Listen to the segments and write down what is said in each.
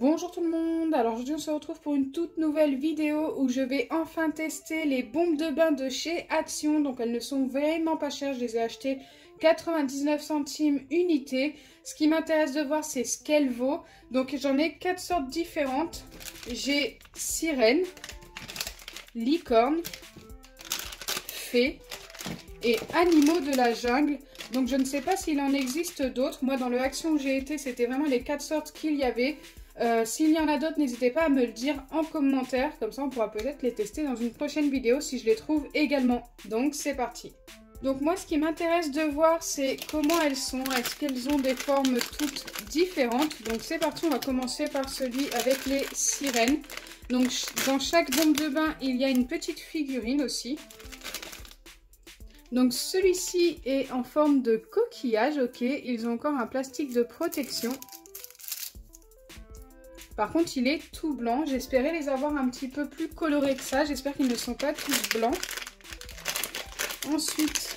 Bonjour tout le monde, alors aujourd'hui on se retrouve pour une toute nouvelle vidéo où je vais enfin tester les bombes de bain de chez Action. Donc elles ne sont vraiment pas chères, je les ai achetées 99 centimes unité. Ce qui m'intéresse de voir c'est ce qu'elles vaut. Donc j'en ai 4 sortes différentes. J'ai sirène, licorne, fée et animaux de la jungle. Donc je ne sais pas s'il en existe d'autres. Moi dans le Action où j'ai été c'était vraiment les 4 sortes qu'il y avait. S'il y en a d'autres, n'hésitez pas à me le dire en commentaire, comme ça on pourra peut-être les tester dans une prochaine vidéo si je les trouve également. Donc c'est parti. Donc moi ce qui m'intéresse de voir c'est comment elles sont, est-ce qu'elles ont des formes toutes différentes. Donc c'est parti, on va commencer par celui avec les sirènes. Donc dans chaque bombe de bain il y a une petite figurine aussi. Donc celui-ci est en forme de coquillage, ok, ils ont encore un plastique de protection. Par contre, il est tout blanc. J'espérais les avoir un petit peu plus colorés que ça. J'espère qu'ils ne sont pas tous blancs. Ensuite,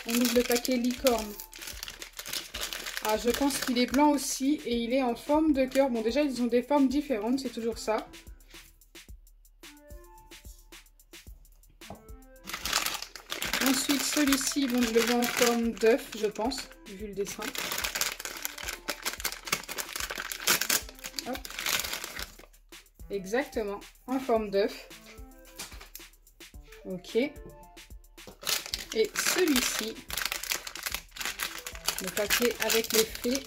on ouvre le paquet licorne. Ah, je pense qu'il est blanc aussi et il est en forme de cœur. Bon, déjà, ils ont des formes différentes, c'est toujours ça. Ensuite, celui-ci, bon, je le vois en forme d'œuf, je pense, vu le dessin. Hop. Exactement, en forme d'œuf. Ok. Et celui-ci, le paquet avec les fées,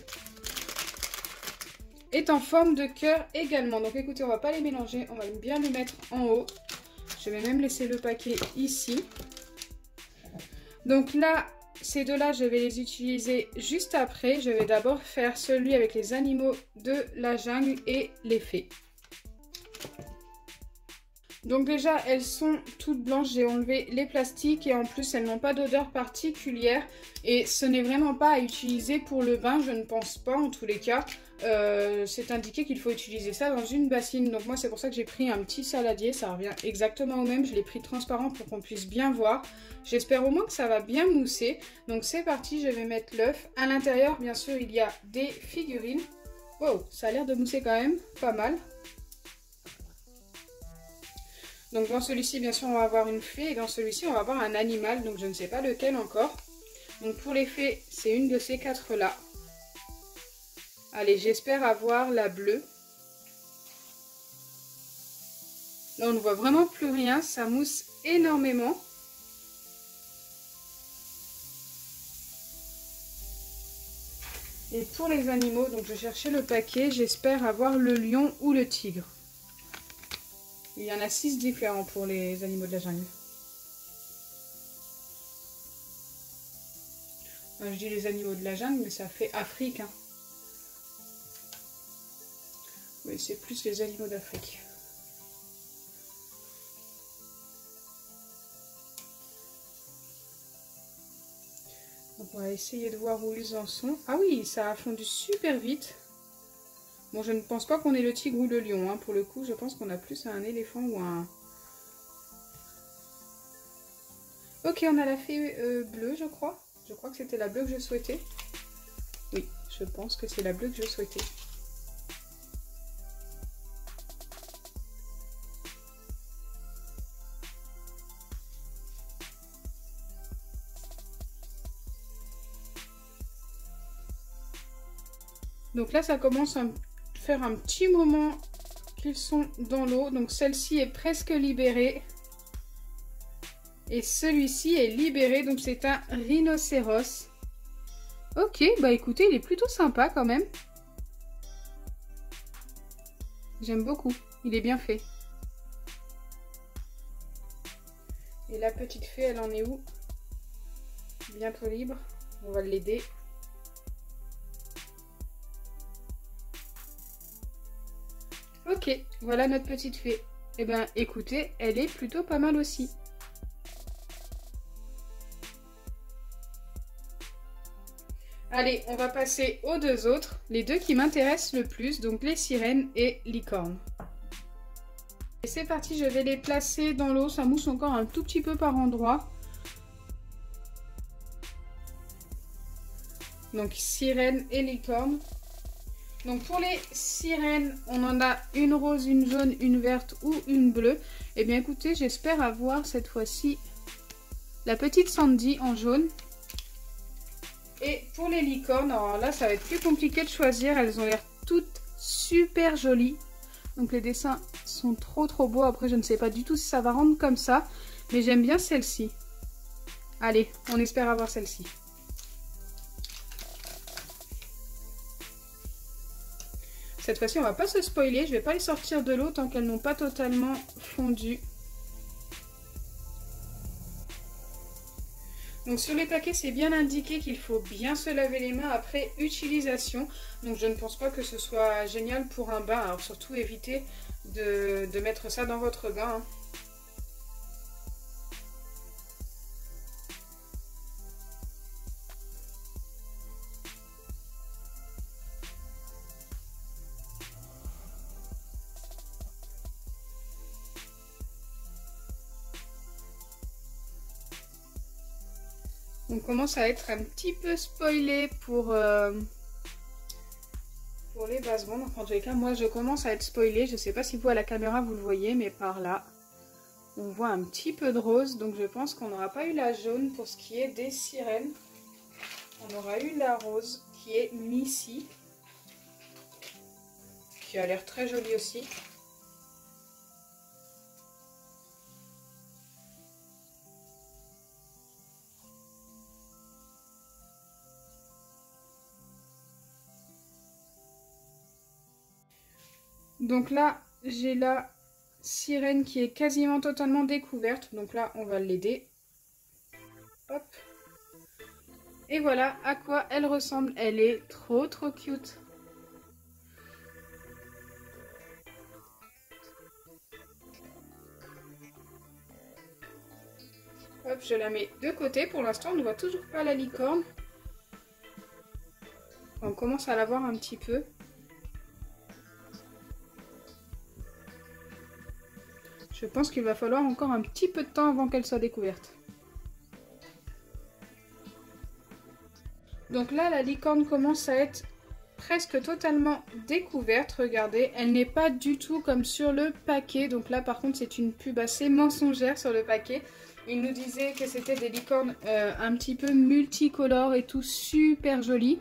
est en forme de cœur également. Donc écoutez, on va pas les mélanger, on va bien les mettre en haut. Je vais même laisser le paquet ici. Donc là, ces deux-là, je vais les utiliser juste après. Je vais d'abord faire celui avec les animaux de la jungle et les fées. Donc déjà, elles sont toutes blanches. J'ai enlevé les plastiques et en plus, elles n'ont pas d'odeur particulière. Et ce n'est vraiment pas à utiliser pour le bain, je ne pense pas en tous les cas. C'est indiqué qu'il faut utiliser ça dans une bassine. Donc moi, c'est pour ça que j'ai pris un petit saladier. Ça revient exactement au même. Je l'ai pris transparent pour qu'on puisse bien voir. J'espère au moins que ça va bien mousser. Donc c'est parti, je vais mettre l'œuf. À l'intérieur, bien sûr, il y a des figurines. Wow, ça a l'air de mousser quand même pas mal. Donc dans celui-ci, bien sûr, on va avoir une fée et dans celui-ci, on va avoir un animal. Donc je ne sais pas lequel encore. Donc pour les fées, c'est une de ces quatre-là. Allez, j'espère avoir la bleue. Là, on ne voit vraiment plus rien. Ça mousse énormément. Et pour les animaux, donc je cherchais le paquet. J'espère avoir le lion ou le tigre. Il y en a 6 différents pour les animaux de la jungle. Je dis les animaux de la jungle, mais ça fait Afrique. Hein. Oui, c'est plus les animaux d'Afrique. Donc on va essayer de voir où ils en sont. Ah oui, ça a fondu super vite. Bon, je ne pense pas qu'on ait le tigre ou le lion. Hein. Pour le coup, je pense qu'on a plus un éléphant ou un... Ok, on a la fée bleue, je crois. Je crois que c'était la bleue que je souhaitais. Oui, je pense que c'est la bleue que je souhaitais. Donc là, ça commence à faire un petit moment qu'ils sont dans l'eau. Donc celle-ci est presque libérée. Et celui-ci est libéré. Donc c'est un rhinocéros. Ok, bah écoutez, il est plutôt sympa quand même. J'aime beaucoup. Il est bien fait. Et la petite fée, elle en est où? Bientôt libre. On va l'aider. Ok, voilà notre petite fée. Eh bien, écoutez, elle est plutôt pas mal aussi. Allez, on va passer aux deux autres, les deux qui m'intéressent le plus, donc les sirènes et licorne. Et c'est parti, je vais les placer dans l'eau, ça mousse encore un tout petit peu par endroit. Donc sirène et licorne. Donc pour les sirènes, on en a une rose, une jaune, une verte ou une bleue. Et bien écoutez, j'espère avoir cette fois-ci la petite Sandy en jaune. Et pour les licornes, alors là ça va être plus compliqué de choisir. Elles ont l'air toutes super jolies. Donc les dessins sont trop beaux. Après je ne sais pas du tout si ça va rendre comme ça. Mais j'aime bien celle-ci. Allez, on espère avoir celle-ci. Cette fois-ci, on va pas se spoiler. Je vais pas les sortir de l'eau tant qu'elles n'ont pas totalement fondu. Donc sur les paquets, c'est bien indiqué qu'il faut bien se laver les mains après utilisation. Donc je ne pense pas que ce soit génial pour un bain. Alors surtout évitez de mettre ça dans votre bain. Hein. On commence à être un petit peu spoilé pour les bases bondes. En tous les cas, moi je commence à être spoilé. Je ne sais pas si vous à la caméra vous le voyez, mais par là, on voit un petit peu de rose. Donc je pense qu'on n'aura pas eu la jaune pour ce qui est des sirènes. On aura eu la rose qui est Missy, qui a l'air très jolie aussi. Donc là, j'ai la sirène qui est quasiment totalement découverte. Donc là, on va l'aider. Hop. Et voilà à quoi elle ressemble. Elle est trop cute. Hop, je la mets de côté. Pour l'instant, on ne voit toujours pas la licorne. On commence à la voir un petit peu. Je pense qu'il va falloir encore un petit peu de temps avant qu'elle soit découverte. Donc là, la licorne commence à être presque totalement découverte. Regardez, elle n'est pas du tout comme sur le paquet. Donc là, par contre, c'est une pub assez mensongère sur le paquet. Il nous disait que c'était des licornes un petit peu multicolores et tout super jolies.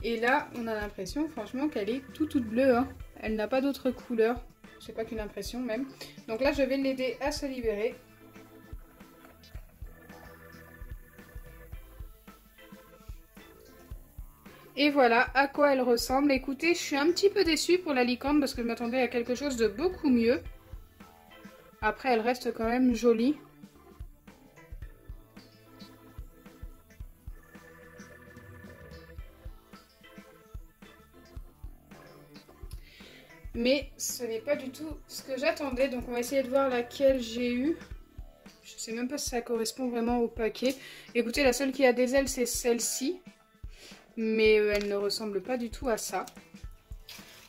Et là, on a l'impression, franchement, qu'elle est toute bleue. Hein. Elle n'a pas d'autre couleur. C'est pas qu'une impression même. Donc là, je vais l'aider à se libérer. Et voilà à quoi elle ressemble. Écoutez, je suis un petit peu déçue pour la licorne parce que je m'attendais à quelque chose de beaucoup mieux. Après, elle reste quand même jolie. Mais ce n'est pas du tout ce que j'attendais. Donc on va essayer de voir laquelle j'ai eu. Je sais même pas si ça correspond vraiment au paquet. Écoutez, la seule qui a des ailes, c'est celle-ci. Mais elle ne ressemble pas du tout à ça.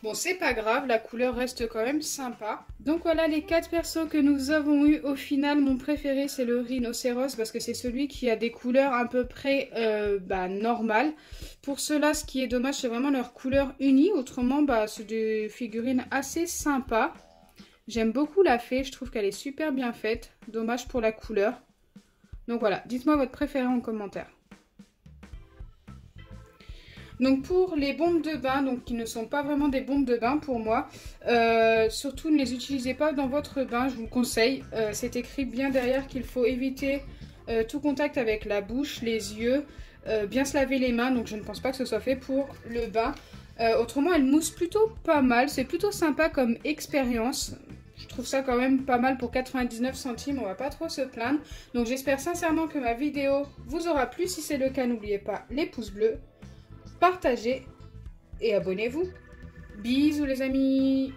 Bon, c'est pas grave, la couleur reste quand même sympa. Donc voilà les 4 persos que nous avons eu. Au final, mon préféré, c'est le rhinocéros parce que c'est celui qui a des couleurs à peu près normales. Pour ceux-là, ce qui est dommage, c'est vraiment leur couleur unie. Autrement, c'est des figurines assez sympas. J'aime beaucoup la fée, je trouve qu'elle est super bien faite. Dommage pour la couleur. Donc voilà, dites-moi votre préféré en commentaire. Donc pour les bombes de bain, donc qui ne sont pas vraiment des bombes de bain pour moi, surtout ne les utilisez pas dans votre bain, je vous conseille. C'est écrit bien derrière qu'il faut éviter tout contact avec la bouche, les yeux, bien se laver les mains, donc je ne pense pas que ce soit fait pour le bain. Autrement, elle mousse plutôt pas mal, c'est plutôt sympa comme expérience. Je trouve ça quand même pas mal pour 99 centimes, on va pas trop se plaindre. Donc j'espère sincèrement que ma vidéo vous aura plu. Si c'est le cas, n'oubliez pas les pouces bleus. Partagez et abonnez-vous. Bisous les amis!